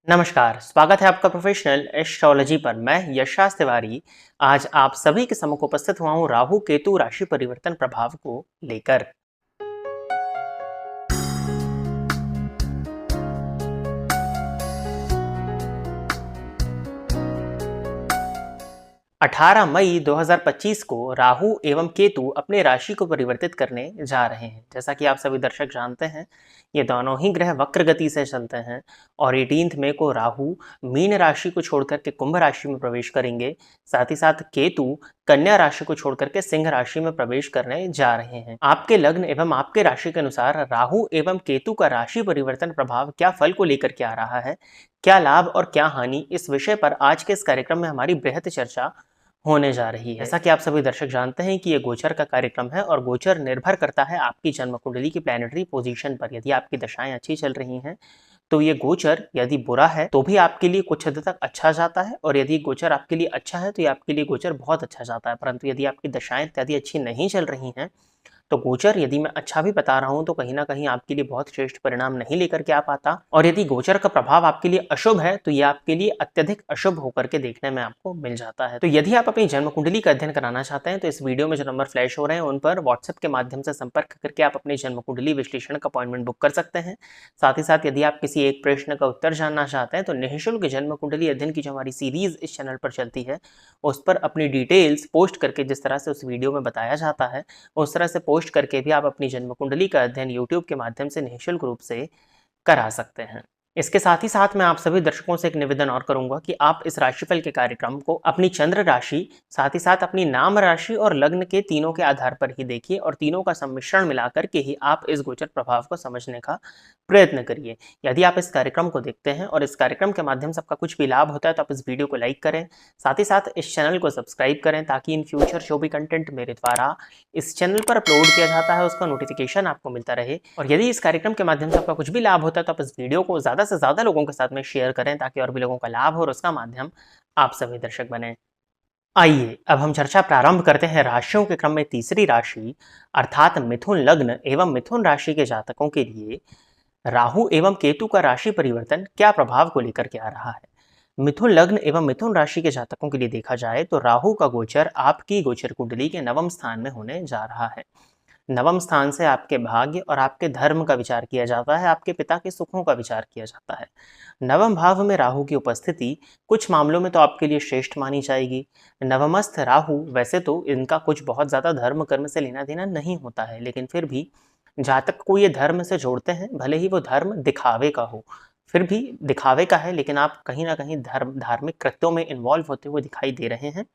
नमस्कार, स्वागत है आपका प्रोफेशनल एस्ट्रोलॉजी पर। मैं यश तिवारी आज आप सभी के सम्मुख उपस्थित हुआ हूँ राहु केतु राशि परिवर्तन प्रभाव को लेकर। 18 मई 2025 को राहु एवं केतु अपने राशि को परिवर्तित करने जा रहे हैं। जैसा कि आप सभी दर्शक जानते हैं, ये दोनों ही ग्रह वक्र गति से चलते हैं और 18 मई को राहु मीन राशि को छोड़कर के कुंभ राशि में प्रवेश करेंगे। साथ ही साथ केतु कन्या राशि को छोड़कर के सिंह राशि में प्रवेश करने जा रहे हैं। आपके लग्न एवं आपके राशि के अनुसार राहु एवं केतु का राशि परिवर्तन प्रभाव क्या फल को लेकर के आ रहा है, क्या लाभ और क्या हानि, इस विषय पर आज के इस कार्यक्रम में हमारी बृहद चर्चा होने जा रही है। जैसा कि आप सभी दर्शक जानते हैं कि ये गोचर का कार्यक्रम है और गोचर निर्भर करता है आपकी जन्म कुंडली की प्लैनेटरी पोजीशन पर। यदि आपकी दशाएं अच्छी चल रही हैं तो ये गोचर यदि बुरा है तो भी आपके लिए कुछ हद तक अच्छा जाता है, और यदि गोचर आपके लिए अच्छा है तो ये आपके लिए गोचर बहुत अच्छा जाता है। परंतु यदि आपकी दशाएं इत्यादि अच्छी नहीं चल रही हैं तो गोचर यदि मैं अच्छा भी बता रहा हूं तो कहीं ना कहीं आपके लिए बहुत श्रेष्ठ परिणाम नहीं लेकर के आ पाता, और यदि गोचर का प्रभाव आपके लिए अशुभ है तो ये आपके लिए अत्यधिक अशुभ होकर के देखने में आपको मिल जाता है। तो यदि आप अपनी जन्म कुंडली का अध्ययन कराना चाहते हैं तो इस वीडियो में जो नंबर फ्लैश हो रहे हैं उन पर व्हाट्सएप के माध्यम से संपर्क करके आप अपनी जन्म कुंडली विश्लेषण का अपॉइंटमेंट बुक कर सकते हैं। साथ ही साथ यदि आप किसी एक प्रश्न का उत्तर जानना चाहते हैं तो निःशुल्क जन्म कुंडली अध्ययन की जो हमारी सीरीज इस चैनल पर चलती है उस पर अपनी डिटेल्स पोस्ट करके, जिस तरह से उस वीडियो में बताया जाता है उस तरह से पोस्ट करके भी आप अपनी जन्म कुंडली का अध्ययन यूट्यूब के माध्यम से निःशुल्क रूप से करा सकते हैं। इसके साथ ही साथ मैं आप सभी दर्शकों से एक निवेदन और करूंगा कि आप इस राशिफल के कार्यक्रम को अपनी चंद्र राशि, साथ ही साथ अपनी नाम राशि और लग्न के तीनों के आधार पर ही देखिए, और तीनों का सम्मिश्रण मिलाकर के ही आप इस गोचर प्रभाव को समझने का प्रयत्न करिए। यदि आप इस कार्यक्रम को देखते हैं और इस कार्यक्रम के माध्यम से आपका कुछ भी लाभ होता है तो आप इस वीडियो को लाइक करें, साथ ही साथ इस चैनल को सब्सक्राइब करें ताकि इन फ्यूचर जो भी कंटेंट मेरे द्वारा इस चैनल पर अपलोड किया जाता है उसका नोटिफिकेशन आपको मिलता रहे। और यदि इस कार्यक्रम के माध्यम से आपका कुछ भी लाभ होता है तो आप इस वीडियो को ज्यादा से ज्यादा लोगों के साथ में शेयर करें ताकि और भी लोगों का लाभ हो और उसका माध्यम आप सभी दर्शक बने। आइए अब हम चर्चा प्रारंभ करते हैं राशियों के क्रम में तीसरी राशि अर्थात मिथुन लग्न एवं मिथुन राशि के जातकों के लिए राहु एवं केतु का राशि परिवर्तन क्या प्रभाव को लेकर के आ रहा है। मिथुन लग्न एवं मिथुन राशि के जातकों के लिए देखा जाए तो राहु का गोचर आपकी गोचर कुंडली के नवम स्थान में होने जा रहा है। नवम स्थान से आपके भाग्य और आपके धर्म का विचार किया जाता है, आपके पिता के सुखों का विचार किया जाता है। नवम भाव में राहु की उपस्थिति कुछ मामलों में तो आपके लिए श्रेष्ठ मानी जाएगी। नवमस्थ राहु वैसे तो इनका कुछ बहुत ज्यादा धर्म कर्म से लेना देना नहीं होता है, लेकिन फिर भी जातक को ये धर्म से जोड़ते हैं, भले ही वो धर्म दिखावे का हो, फिर भी दिखावे का है, लेकिन आप कहीं ना कहीं धार्मिक कृत्यों में इन्वॉल्व होते हुए दिखाई दे रहे हैं।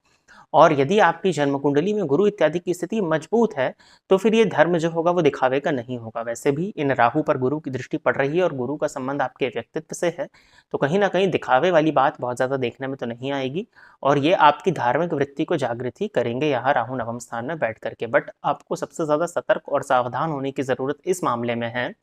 और यदि आपकी जन्म कुंडली में गुरु इत्यादि की स्थिति मजबूत है तो फिर ये धर्म जो होगा वो दिखावे का नहीं होगा। वैसे भी इन राहु पर गुरु की दृष्टि पड़ रही है और गुरु का संबंध आपके व्यक्तित्व से है, तो कहीं ना कहीं दिखावे वाली बात बहुत ज्यादा देखने में तो नहीं आएगी, और ये आपकी धार्मिक वृत्ति को जागृत ही करेंगे यहाँ राहु नवम स्थान में बैठ करके। बट आपको सबसे ज्यादा सतर्क और सावधान होने की जरूरत इस मामले में है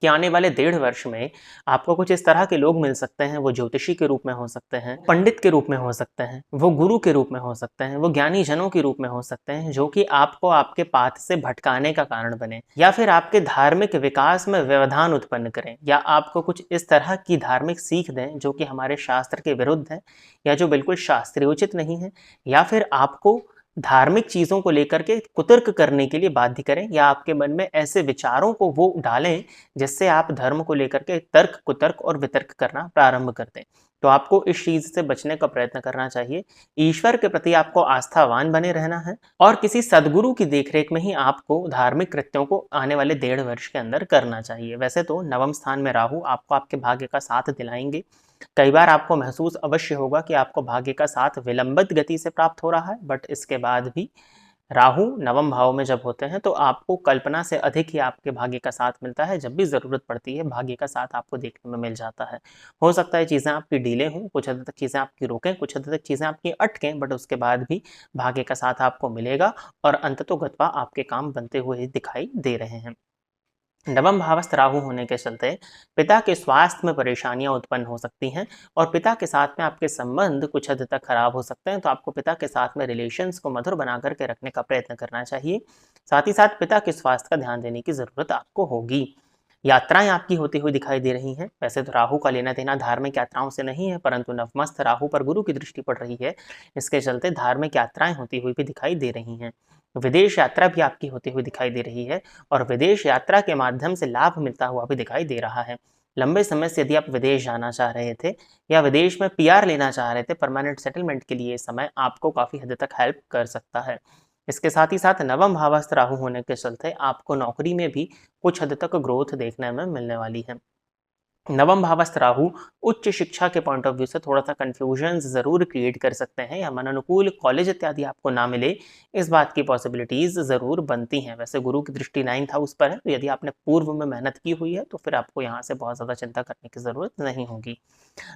कि आने वाले 1.5 वर्ष में आपको कुछ इस तरह के लोग मिल सकते हैं। वो ज्योतिषी के रूप में हो सकते हैं, पंडित के रूप में हो सकते हैं, वो गुरु के रूप में हो सकते हैं, वो ज्ञानी जनों के रूप में हो सकते हैं, जो कि आपको आपके पाथ से भटकाने का कारण बने या फिर आपके धार्मिक विकास में व्यवधान उत्पन्न करें, या आपको कुछ इस तरह की धार्मिक सीख दें जो कि हमारे शास्त्र के विरुद्ध है या जो बिल्कुल शास्त्रोचित नहीं है, या फिर आपको धार्मिक चीजों को लेकर के कुतर्क करने के लिए बाध्य करें, या आपके मन में ऐसे विचारों को वो डालें जिससे आप धर्म को लेकर के तर्क कुतर्क और वितर्क करना प्रारंभ कर दें। तो आपको इस चीज से बचने का प्रयत्न करना चाहिए। ईश्वर के प्रति आपको आस्थावान बने रहना है और किसी सदगुरु की देखरेख में ही आपको धार्मिक कृत्यों को आने वाले 1.5 वर्ष के अंदर करना चाहिए। वैसे तो नवम स्थान में राहु आपको आपके भाग्य का साथ दिलाएंगे। कई बार आपको महसूस अवश्य होगा कि आपको भाग्य का साथ विलंबित गति से प्राप्त हो रहा है, बट इसके बाद भी राहु नवम भाव में जब होते हैं तो आपको कल्पना से अधिक ही आपके भाग्य का साथ मिलता है। जब भी जरूरत पड़ती है भाग्य का साथ आपको देखने में मिल जाता है। हो सकता है चीजें आपकी डीले हों, कुछ हद तक चीजें आपकी रोकें, कुछ हद तक चीजें आपकी अटकें, बट उसके बाद भी भाग्य का साथ आपको मिलेगा और अंततोगत्वा आपके काम बनते हुए दिखाई दे रहे हैं। नवम भावस्थ राहु होने के चलते पिता के स्वास्थ्य में परेशानियां उत्पन्न हो सकती हैं और पिता के साथ में आपके संबंध कुछ हद तक खराब हो सकते हैं। तो आपको पिता के साथ में रिलेशंस को मधुर बना करके रखने का प्रयत्न करना चाहिए। साथ ही साथ पिता के स्वास्थ्य का ध्यान देने की जरूरत आपको होगी। यात्राएं आपकी होती हुई दिखाई दे रही हैं। वैसे तो राहु का लेना देना धार्मिक यात्राओं से नहीं है, परंतु नवमस्थ राहु पर गुरु की दृष्टि पड़ रही है, इसके चलते धार्मिक यात्राएं होती हुई भी दिखाई दे रही हैं। विदेश यात्रा भी आपकी होती हुई दिखाई दे रही है और विदेश यात्रा के माध्यम से लाभ मिलता हुआ भी दिखाई दे रहा है। लंबे समय से यदि आप विदेश जाना चाह रहे थे या विदेश में पीआर लेना चाह रहे थे, परमानेंट सेटलमेंट के लिए समय आपको काफ़ी हद तक हेल्प कर सकता है। इसके साथ ही साथ नवम भावस्थ राहु होने के चलते आपको नौकरी में भी कुछ हद तक ग्रोथ देखने में मिलने वाली है। नवम भावस्थ राहु उच्च शिक्षा के पॉइंट ऑफ व्यू से थोड़ा सा कंफ्यूजन जरूर क्रिएट कर सकते हैं या मन अनुकूल कॉलेज इत्यादि आपको ना मिले, इस बात की पॉसिबिलिटीज जरूर बनती हैं। वैसे गुरु की दृष्टि 9th हाउस पर है, तो यदि आपने पूर्व में मेहनत की हुई है तो फिर आपको यहाँ से बहुत ज़्यादा चिंता करने की ज़रूरत नहीं होगी।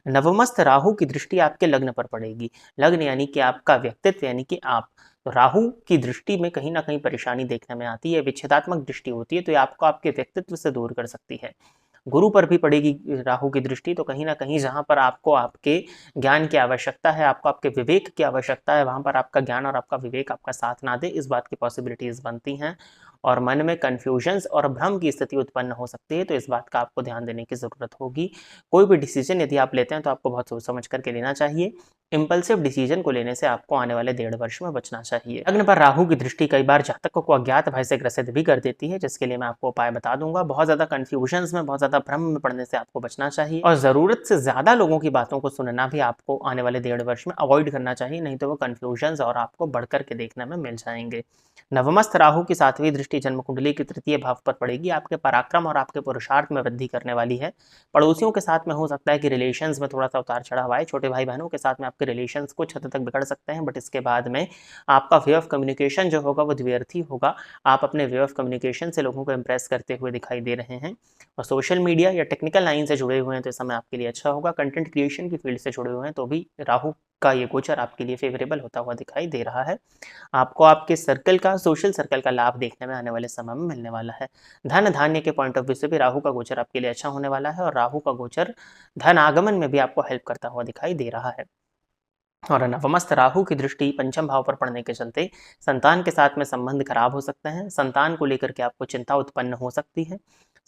नवमस्थ राहु की दृष्टि आपके लग्न पर पड़ेगी। लग्न यानी कि आपका व्यक्तित्व, यानी कि आप। तो राहु की दृष्टि में कहीं ना कहीं परेशानी देखने में आती है, विच्छेदात्मक दृष्टि होती है, तो ये आपको आपके व्यक्तित्व से दूर कर सकती है। गुरु पर भी पड़ेगी राहु की दृष्टि, तो कहीं ना कहीं जहां पर आपको आपके ज्ञान की आवश्यकता है, आपको आपके विवेक की आवश्यकता है, वहां पर आपका ज्ञान और आपका विवेक आपका साथ ना दे, इस बात की पॉसिबिलिटीज बनती हैं और मन में कन्फ्यूजन्स और भ्रम की स्थिति उत्पन्न हो सकती है। तो इस बात का आपको ध्यान देने की जरूरत होगी। कोई भी डिसीजन यदि आप लेते हैं तो आपको बहुत सोच समझ करके लेना चाहिए। इंपल्सिव डिसीजन को लेने से आपको आने वाले 1.5 वर्ष में बचना चाहिए। लग्न पर राहु की दृष्टि कई बार जातकों को अज्ञात भय से ग्रसित भी कर देती है, जिसके लिए मैं आपको उपाय बता दूंगा। बहुत ज्यादा कंफ्यूजन्स में, बहुत ज्यादा भ्रम में पड़ने से आपको बचना चाहिए और जरूरत से ज्यादा लोगों की बातों को सुनना भी आपको आने वाले 1.5 वर्ष में अवॉइड करना चाहिए, नहीं तो वो कंफ्यूजन्स और आपको बढ़कर के देखने में मिल जाएंगे। नवमस्थ राहु की 7वीं दृष्टि जन्म कुंडली के 3य भाव पर पड़ेगी, आपके पराक्रम और आपके पुरुषार्थ में वृद्धि करने वाली है। पड़ोसियों के साथ में हो सकता है कि रिलेशंस में थोड़ा सा उतार चढ़ाव आए, छोटे भाई बहनों के साथ में आपके रिलेशंस कुछ हद तक बिगड़ सकते हैं, बट इसके बाद में आपका वे ऑफ कम्युनिकेशन जो होगा वो द्व्यर्थी होगा। आप अपने वे ऑफ कम्युनिकेशन से लोगों को इंप्रेस करते हुए दिखाई दे रहे हैं और सोशल मीडिया या टेक्निकल लाइन से जुड़े हुए हैं तो इस समय आपके लिए अच्छा होगा। कंटेंट क्रिएशन की फील्ड से जुड़े हुए हैं तो भी राहु का ये गोचर आपके लिए फेवरेबल होता हुआ दिखाई दे रहा है। आपको आपके सर्कल का, सोशल सर्कल का लाभ देखने में आने वाले समय में मिलने वाला है। धन धान्य के पॉइंट ऑफ व्यू से भी राहु का गोचर आपके लिए अच्छा होने वाला है और राहु का गोचर धन आगमन में भी आपको हेल्प करता हुआ दिखाई दे रहा है। और नवमस्थ राहु की दृष्टि पंचम भाव पर पड़ने के चलते संतान के साथ में संबंध खराब हो सकते हैं, संतान को लेकर के आपको चिंता उत्पन्न हो सकती है।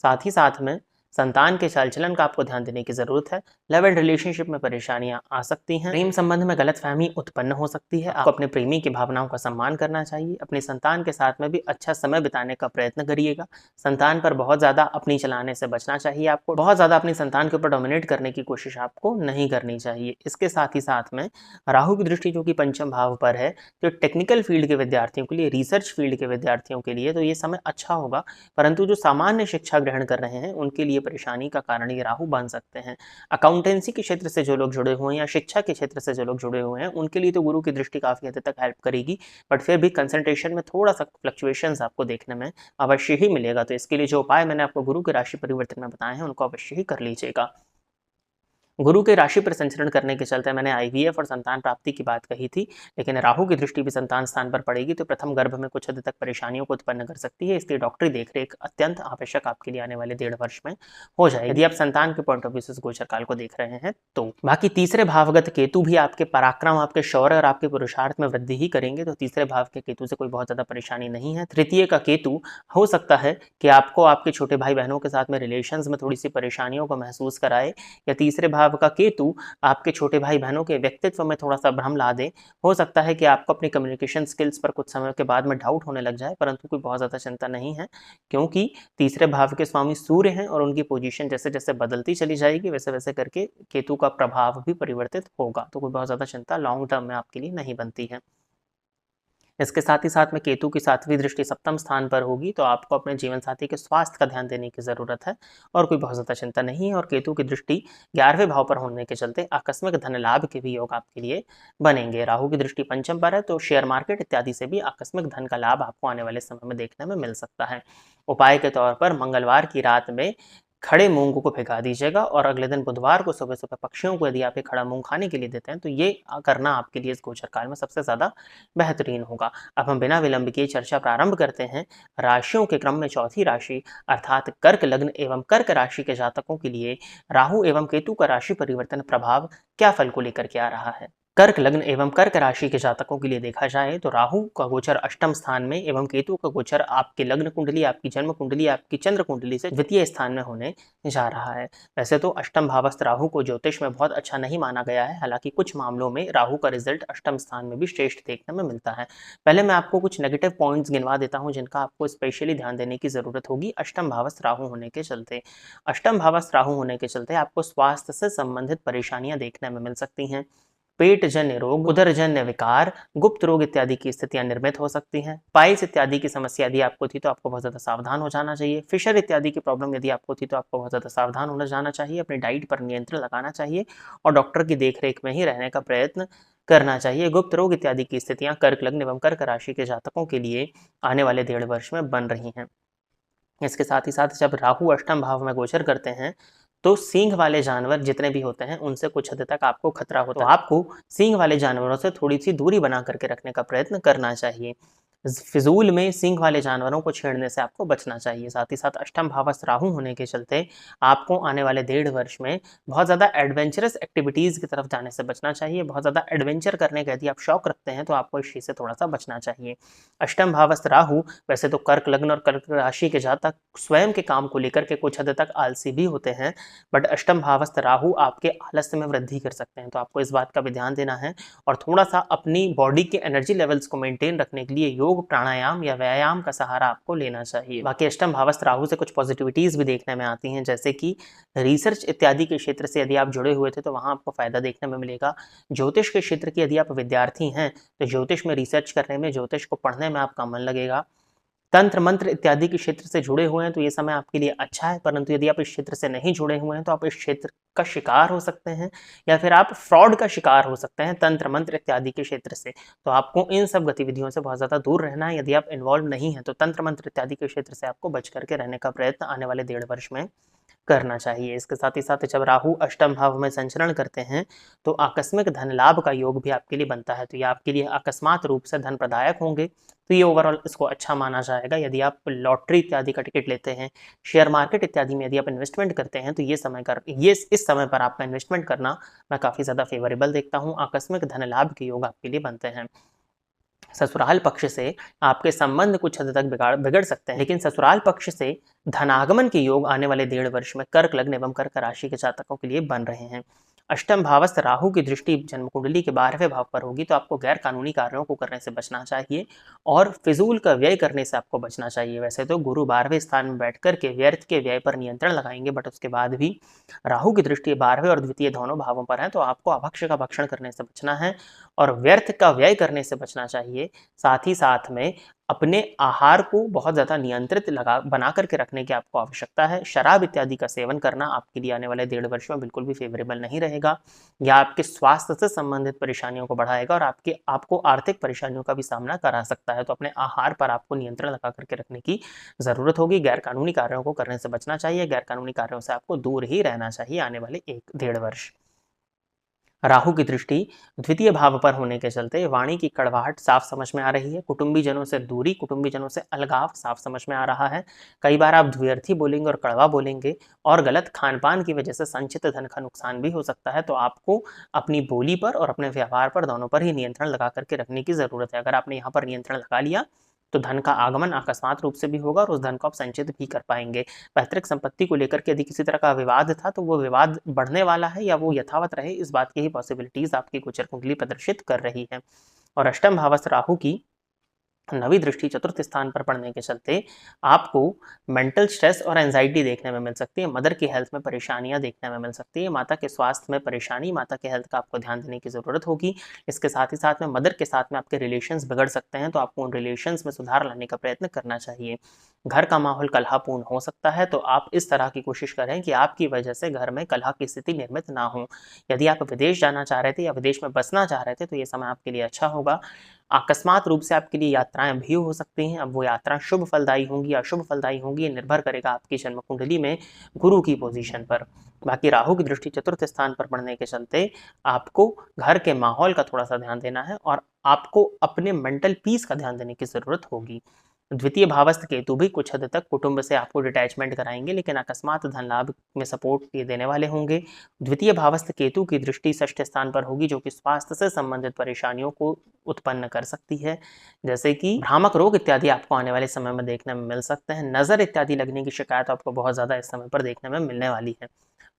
साथ ही साथ में संतान के चाल चलन का आपको ध्यान देने की जरूरत है। लव एंड रिलेशनशिप में परेशानियां आ सकती हैं, प्रेम संबंध में गलतफहमी उत्पन्न हो सकती है। आपको अपने प्रेमी की भावनाओं का सम्मान करना चाहिए। अपने संतान के साथ में भी अच्छा समय बिताने का प्रयत्न करिएगा। संतान पर बहुत ज्यादा अपनी चलाने से बचना चाहिए। आपको बहुत ज्यादा अपनी संतान के ऊपर डोमिनेट करने की कोशिश आपको नहीं करनी चाहिए। इसके साथ ही साथ में राहु की दृष्टि जो कि पंचम भाव पर है, तो टेक्निकल फील्ड के विद्यार्थियों के लिए, रिसर्च फील्ड के विद्यार्थियों के लिए तो ये समय अच्छा होगा, परंतु जो सामान्य शिक्षा ग्रहण कर रहे हैं उनके लिए परेशानी का कारण ये राहु बन सकते हैं। अकाउंटेंसी के क्षेत्र से जो लोग जुड़े हुए हैं या शिक्षा के क्षेत्र से जो लोग जुड़े हुए हैं उनके लिए तो गुरु की दृष्टि काफी हद तक हेल्प करेगी, बट फिर भी कंसंट्रेशन में थोड़ा सा फ्लक्चुएशंस आपको देखने में अवश्य ही मिलेगा। तो इसके लिए जो उपाय मैंने आपको गुरु के राशि परिवर्तन में बताए हैं उनको अवश्य ही कर लीजिएगा। गुरु के राशि पर संचरण करने के चलते मैंने आईवीएफ और संतान प्राप्ति की बात कही थी, लेकिन राहु की दृष्टि भी संतान स्थान पर पड़ेगी तो प्रथम गर्भ में कुछ हद तक परेशानियों को उत्पन्न कर सकती है। इसलिए डॉक्टरी देखरेख अत्यंत आवश्यक आपके लिए आने वाले 1.5 वर्ष में हो जाएगी, यदि आप संतान के पॉइंट ऑफ व्यू से गोचर काल को देख रहे हैं तो। बाकी तीसरे भावगत केतु भी आपके पराक्रम, आपके शौर्य और आपके पुरुषार्थ में वृद्धि ही करेंगे, तो तीसरे भाव के केतु से कोई बहुत ज्यादा परेशानी नहीं है। तृतीय का केतु हो सकता है कि आपको आपके छोटे भाई बहनों के साथ में रिलेशन में थोड़ी सी परेशानियों को महसूस कराए, या तीसरे भाव का केतु आपके छोटे भाई बहनों के व्यक्तित्व में थोड़ा सा भ्रम ला दे। हो सकता है कि आपको अपनी कम्युनिकेशन स्किल्स पर कुछ समय के बाद में डाउट होने लग जाए, परंतु कोई बहुत ज़्यादा चिंता नहीं है, क्योंकि तीसरे भाव के स्वामी सूर्य हैं और उनकी पोजीशन जैसे जैसे बदलती चली जाएगी वैसे वैसे करके केतु का प्रभाव भी परिवर्तित होगा। तो कोई बहुत ज़्यादा चिंता लॉन्ग टर्म में आपके लिए नहीं बनती है। इसके साथ ही साथ में केतु की 7वीं दृष्टि सप्तम स्थान पर होगी, तो आपको अपने जीवन साथी के स्वास्थ्य का ध्यान देने की जरूरत है और कोई बहुत ज्यादा चिंता नहीं है। और केतु की दृष्टि 11वें भाव पर होने के चलते आकस्मिक धन लाभ के भी योग आपके लिए बनेंगे। राहु की दृष्टि पंचम पर है तो शेयर मार्केट इत्यादि से भी आकस्मिक धन का लाभ आपको आने वाले समय में देखने में मिल सकता है। उपाय के तौर पर मंगलवार की रात में खड़े मूंग को भिगा दीजिएगा और अगले दिन बुधवार को सुबह सुबह पक्षियों को यदि आप खड़ा मूंग खाने के लिए देते हैं तो ये करना आपके लिए इस गोचर काल में सबसे ज्यादा बेहतरीन होगा। अब हम बिना विलंब किए चर्चा प्रारंभ करते हैं। राशियों के क्रम में चौथी राशि अर्थात कर्क लग्न एवं कर्क राशि के जातकों के लिए राहु एवं केतु का राशि परिवर्तन प्रभाव क्या फल को लेकर के आ रहा है। कर्क लग्न एवं कर्क राशि के जातकों के लिए देखा जाए तो राहु का गोचर अष्टम स्थान में एवं केतु का गोचर आपके लग्न कुंडली, आपकी जन्म कुंडली, आपकी चंद्र कुंडली से द्वितीय स्थान में होने जा रहा है। वैसे तो अष्टम भावस्थ राहु को ज्योतिष में बहुत अच्छा नहीं माना गया है, हालांकि कुछ मामलों में राहु का रिजल्ट अष्टम स्थान में भी श्रेष्ठ देखने में मिलता है। पहले मैं आपको कुछ नेगेटिव पॉइंट्स गिनवा देता हूँ जिनका आपको स्पेशली ध्यान देने की जरूरत होगी अष्टम भावस्थ राहु होने के चलते। अष्टम भावस्थ राहु होने के चलते आपको स्वास्थ्य से संबंधित परेशानियां देखने में मिल सकती हैं। पेटजन्य रोग, उदरजन्य विकार, गुप्त रोग इत्यादि की स्थितियां निर्मित हो सकती हैं। पाइल्स इत्यादि की समस्या यदि आपको थी तो आपको बहुत ज्यादा सावधान हो जाना चाहिए। फिशर इत्यादि की प्रॉब्लम यदि आपको थी तो आपको बहुत ज्यादा सावधान होना जाना चाहिए। अपनी डाइट पर नियंत्रण लगाना चाहिए और डॉक्टर की देखरेख में ही रहने का प्रयत्न करना चाहिए। गुप्त रोग इत्यादि की स्थितियां कर्क लग्न एवं कर्क राशि के जातकों के लिए आने वाले 1.5 वर्ष में बन रही हैं। इसके साथ ही साथ जब राहु अष्टम भाव में गोचर करते हैं तो सींग वाले जानवर जितने भी होते हैं उनसे कुछ हद तक आपको खतरा होता है। तो आपको सींग वाले जानवरों से थोड़ी सी दूरी बना करके रखने का प्रयत्न करना चाहिए। फिजूल में सींग वाले जानवरों को छेड़ने से आपको बचना चाहिए। साथ ही साथ अष्टम भावस्थ राहु होने के चलते आपको आने वाले 1.5 वर्ष में बहुत ज़्यादा एडवेंचरस एक्टिविटीज़ की तरफ जाने से बचना चाहिए। बहुत ज़्यादा एडवेंचर करने का यदि आप शौक रखते हैं तो आपको इस चीज़ से थोड़ा सा बचना चाहिए। अष्टम भावस्थ राहु वैसे तो कर्क लग्न और कर्क राशि के जातक स्वयं के काम को लेकर के कुछ हद तक आलसी भी होते हैं, बट अष्टम भावस्थ राहु आपके आलस्य में वृद्धि कर सकते हैं। तो आपको इस बात का भी ध्यान देना है और थोड़ा सा अपनी बॉडी के एनर्जी लेवल्स को मेंटेन रखने के लिए योग, प्राणायाम या व्यायाम का सहारा आपको लेना चाहिए। बाकी अष्टम भावस्थ राहु से कुछ पॉजिटिविटीज भी देखने में आती हैं, जैसे कि रिसर्च इत्यादि के क्षेत्र से यदि आप जुड़े हुए थे तो वहां आपको फायदा देखने में मिलेगा। ज्योतिष के क्षेत्र के यदि आप विद्यार्थी हैं तो ज्योतिष में रिसर्च करने में, ज्योतिष को पढ़ने में आपका मन लगेगा। तंत्र मंत्र इत्यादि के क्षेत्र से जुड़े हुए हैं तो ये समय आपके लिए अच्छा है, परंतु यदि आप इस क्षेत्र से नहीं जुड़े हुए हैं तो आप इस क्षेत्र का शिकार हो सकते हैं या फिर आप फ्रॉड का शिकार हो सकते हैं तंत्र मंत्र इत्यादि के क्षेत्र से। तो आपको इन सब गतिविधियों से बहुत ज्यादा दूर रहना है। यदि आप इन्वॉल्व नहीं है तो तंत्र मंत्र इत्यादि के क्षेत्र से आपको बच करके रहने का प्रयत्न आने वाले 1.5 वर्ष में करना चाहिए। इसके साथ ही साथ जब राहु अष्टम भाव में संचरण करते हैं तो आकस्मिक धन लाभ का योग भी आपके लिए बनता है। तो ये आपके लिए अकस्मात रूप से धन प्रदायक होंगे, तो ये ओवरऑल इसको अच्छा माना जाएगा। यदि आप लॉटरी इत्यादि का टिकट लेते हैं, शेयर मार्केट इत्यादि में यदि आप इन्वेस्टमेंट करते हैं तो ये इस समय पर आपका इन्वेस्टमेंट करना मैं काफ़ी ज़्यादा फेवरेबल देखता हूँ। आकस्मिक धन लाभ के योग आपके लिए बनते हैं। ससुराल पक्ष से आपके संबंध कुछ हद तक बिगड़ सकते हैं, लेकिन ससुराल पक्ष से धनागमन के योग आने वाले 1.5 वर्ष में कर्क लग्न एवं कर्क राशि के जातकों के लिए बन रहे हैं। अष्टम भावस्थ राहु की दृष्टि जन्म कुंडली के 12वें भाव पर होगी तो आपको गैर कानूनी कार्यों को करने से बचना चाहिए और फिजूल का व्यय करने से आपको बचना चाहिए। वैसे तो गुरु 12वें स्थान में बैठकर के व्यर्थ के व्यय पर नियंत्रण लगाएंगे, बट उसके बाद भी राहु की दृष्टि 12वें और द्वितीय दोनों भावों पर है तो आपको अभक्ष्य का भक्षण करने से बचना है और व्यर्थ का व्यय करने से बचना चाहिए। साथ ही साथ में अपने आहार को बहुत ज़्यादा नियंत्रित बना करके रखने की आपको आवश्यकता है। शराब इत्यादि का सेवन करना आपके लिए आने वाले 1.5 वर्ष में बिल्कुल भी फेवरेबल नहीं रहेगा। यह आपके स्वास्थ्य से संबंधित परेशानियों को बढ़ाएगा और आपको आर्थिक परेशानियों का भी सामना करा सकता है। तो अपने आहार पर आपको नियंत्रण लगा करके रखने की ज़रूरत होगी। गैर कानूनी कार्यों को करने से बचना चाहिए, गैर कानूनी कार्यों से आपको दूर ही रहना चाहिए आने वाले 1-1.5 वर्ष। राहु की दृष्टि द्वितीय भाव पर होने के चलते वाणी की कड़वाहट साफ समझ में आ रही है। कुटुंबीजनों से दूरी, कुटुंबीजनों से अलगाव साफ समझ में आ रहा है। कई बार आप द्व्यर्थी बोलेंगे और कड़वा बोलेंगे और गलत खान पान की वजह से संचित धन का नुकसान भी हो सकता है। तो आपको अपनी बोली पर और अपने व्यवहार पर, दोनों पर ही नियंत्रण लगा करके रखने की जरूरत है। अगर आपने यहाँ पर नियंत्रण लगा लिया तो धन का आगमन अकस्मात रूप से भी होगा और उस धन को आप संचित भी कर पाएंगे। पैतृक संपत्ति को लेकर के यदि किसी तरह का विवाद था तो वो विवाद बढ़ने वाला है या वो यथावत रहे, इस बात की ही पॉसिबिलिटीज आपकी गोचर कुंडली प्रदर्शित कर रही है। और अष्टम भावस्थ राहु की नवी दृष्टि चतुर्थ स्थान पर पड़ने के चलते आपको मेंटल स्ट्रेस और एंजाइटी देखने में मिल सकती है। मदर की हेल्थ में परेशानियां देखने में मिल सकती है। माता के स्वास्थ्य में परेशानी, माता के हेल्थ का आपको ध्यान देने की जरूरत होगी। इसके साथ ही साथ में मदर के साथ में आपके रिलेशंस बिगड़ सकते हैं तो आपको उन रिलेशंस में सुधार लाने का प्रयत्न करना चाहिए। घर का माहौल कलहपूर्ण हो सकता है तो आप इस तरह की कोशिश करें कि आपकी वजह से घर में कलह की स्थिति निर्मित ना हो। यदि आप विदेश जाना चाह रहे थे या विदेश में बसना चाह रहे थे तो ये समय आपके लिए अच्छा होगा। अकस्मात रूप से आपके लिए यात्राएं भी हो सकती हैं। अब वो यात्रा शुभ फलदायी होंगी या अशुभ फलदायी होंगी, ये निर्भर करेगा आपकी जन्म कुंडली में गुरु की पोजीशन पर। बाकी राहु की दृष्टि चतुर्थ स्थान पर पड़ने के चलते आपको घर के माहौल का थोड़ा सा ध्यान देना है और आपको अपने मेंटल पीस का ध्यान देने की जरूरत होगी। द्वितीय भावस्थ केतु भी कुछ हद तक कुटुंब से आपको डिटैचमेंट कराएंगे, लेकिन अकस्मात धन लाभ में सपोर्ट ये देने वाले होंगे। द्वितीय भावस्थ केतु की दृष्टि षष्ठ स्थान पर होगी, जो कि स्वास्थ्य से संबंधित परेशानियों को उत्पन्न कर सकती है, जैसे कि भ्रामक रोग इत्यादि आपको आने वाले समय में देखने में मिल सकते हैं। नजर इत्यादि लगने की शिकायत आपको बहुत ज़्यादा इस समय पर देखने में मिलने वाली है।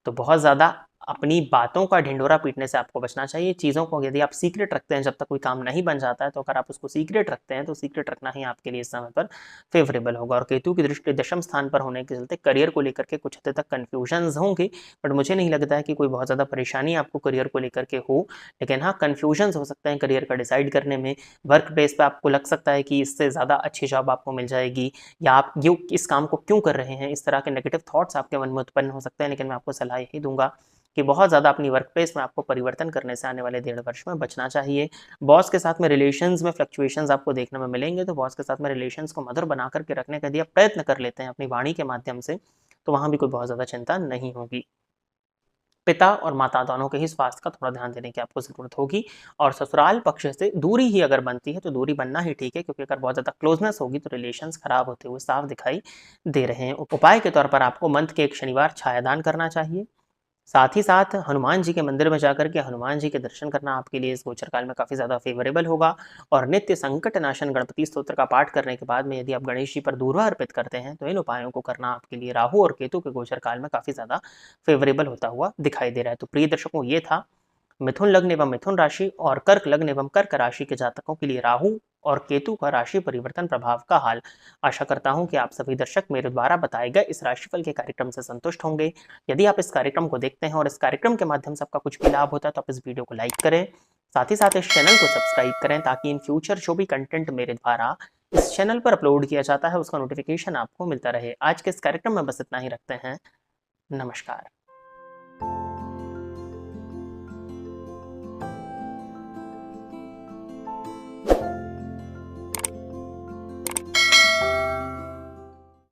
तो बहुत ज़्यादा अपनी बातों का ढिंढोरा पीटने से आपको बचना चाहिए। चीज़ों को यदि आप सीक्रेट रखते हैं, जब तक कोई काम नहीं बन जाता है, तो अगर आप उसको सीक्रेट रखते हैं तो सीक्रेट रखना ही आपके लिए इस समय पर फेवरेबल होगा। और केतु की दृष्टि दशम स्थान पर होने के चलते करियर को लेकर के कुछ हद तक कन्फ्यूजन्स होंगे, बट मुझे नहीं लगता है कि कोई बहुत ज़्यादा परेशानी आपको करियर को लेकर के हो। लेकिन हाँ, कन्फ्यूजन्स हो सकते हैं करियर का डिसाइड करने में। वर्क प्लेस पर आपको लग सकता है कि इससे ज़्यादा अच्छी जॉब आपको मिल जाएगी, या आप ये इस काम को क्यों कर रहे हैं, इस तरह के नेगेटिव थॉट्स आपके मन में उत्पन्न हो सकते हैं। लेकिन मैं आपको सलाह यही दूंगा कि बहुत ज़्यादा अपनी वर्क प्लेस में आपको परिवर्तन करने से आने वाले 1.5 वर्ष में बचना चाहिए। बॉस के साथ में रिलेशंस में फ्लक्चुएशंस आपको देखने में मिलेंगे, तो बॉस के साथ में रिलेशंस को मधुर बना करके रखने का यदि आप प्रयत्न कर लेते हैं अपनी वाणी के माध्यम से, तो वहाँ भी कोई बहुत ज़्यादा चिंता नहीं होगी। पिता और माता दोनों के ही स्वास्थ्य का थोड़ा ध्यान देने की आपको ज़रूरत होगी। और ससुराल पक्ष से दूरी ही अगर बनती है तो दूरी बनना ही ठीक है, क्योंकि अगर बहुत ज़्यादा क्लोजनेस होगी तो रिलेशंस खराब होते हुए साफ दिखाई दे रहे हैं। उपाय के तौर पर आपको मंथ के एक शनिवार छायादान करना चाहिए। साथ ही साथ हनुमान जी के मंदिर में जाकर के हनुमान जी के दर्शन करना आपके लिए इस गोचर काल में काफ़ी ज़्यादा फेवरेबल होगा। और नित्य संकट नाशन गणपति स्तोत्र का पाठ करने के बाद में यदि आप गणेश जी पर दूर्वा अर्पित करते हैं, तो इन उपायों को करना आपके लिए राहु और केतु के गोचर काल में काफ़ी ज़्यादा फेवरेबल होता हुआ दिखाई दे रहा है। तो प्रिय दर्शकों, ये था मिथुन लग्न एवं मिथुन राशि और कर्क लग्न एवं कर्क राशि के जातकों के लिए राहु और केतु का राशि परिवर्तन प्रभाव का हाल। आशा करता हूं कि आप सभी दर्शक मेरे द्वारा बताए गए इस राशिफल के कार्यक्रम से संतुष्ट होंगे। यदि आप इस कार्यक्रम को देखते हैं और इस कार्यक्रम के माध्यम से आपका कुछ भी लाभ होता है, तो आप इस वीडियो को लाइक करें, साथ ही साथ इस चैनल को सब्सक्राइब करें, ताकि इन फ्यूचर जो भी कंटेंट मेरे द्वारा इस चैनल पर अपलोड किया जाता है उसका नोटिफिकेशन आपको मिलता रहे। आज के इस कार्यक्रम में बस इतना ही रखते हैं। नमस्कार।